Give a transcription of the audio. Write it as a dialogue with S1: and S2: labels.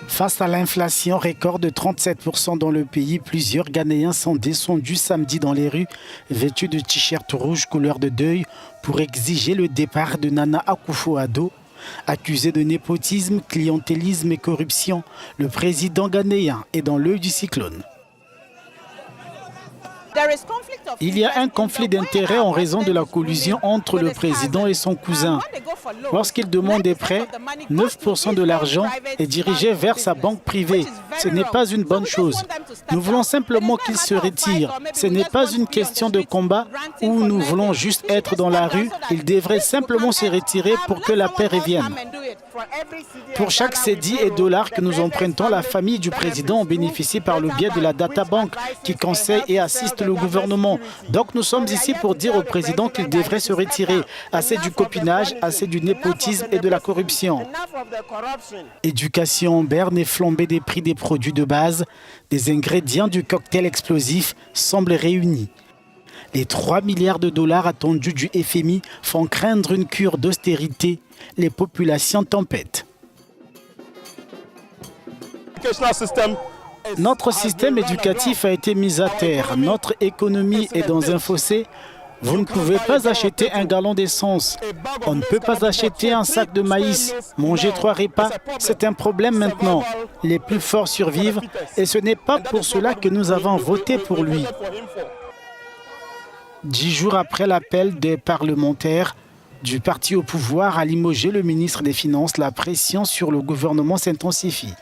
S1: Face à l'inflation record de 37% dans le pays, plusieurs Ghanéens sont descendus samedi dans les rues, vêtus de t-shirts rouges couleur de deuil, pour exiger le départ de Nana Akufo-Addo. Accusé de népotisme, clientélisme et corruption, le président ghanéen est dans l'œil du cyclone. Il y a un conflit d'intérêts en raison de la collusion entre le président et son cousin. Lorsqu'il demande des prêts, 9% de l'argent est dirigé vers sa banque privée. Ce n'est pas une bonne chose. Nous voulons simplement qu'il se retire. Ce n'est pas une question de combat où nous voulons juste être dans la rue. Il devrait simplement se retirer pour que la paix revienne. Pour chaque cédille et dollar que nous empruntons, la famille du président en bénéficie par le biais de la data bank qui conseille et assiste le gouvernement. Donc nous sommes ici pour dire au président qu'il devrait se retirer. Assez du copinage, assez du népotisme et de la corruption. Éducation en berne et flambée des prix des produits de base, des ingrédients du cocktail explosif semblent réunis. Les 3 milliards de dollars attendus du FMI font craindre une cure d'austérité. Les populations tempêtent. Notre système éducatif a été mis à terre. Notre économie est dans un fossé. Vous ne pouvez pas acheter un gallon d'essence. On ne peut pas acheter un sac de maïs. Manger 3 repas, c'est un problème maintenant. Les plus forts survivent et ce n'est pas pour cela que nous avons voté pour lui. 10 jours après l'appel des parlementaires du parti au pouvoir à limoger le ministre des Finances, la pression sur le gouvernement s'intensifie.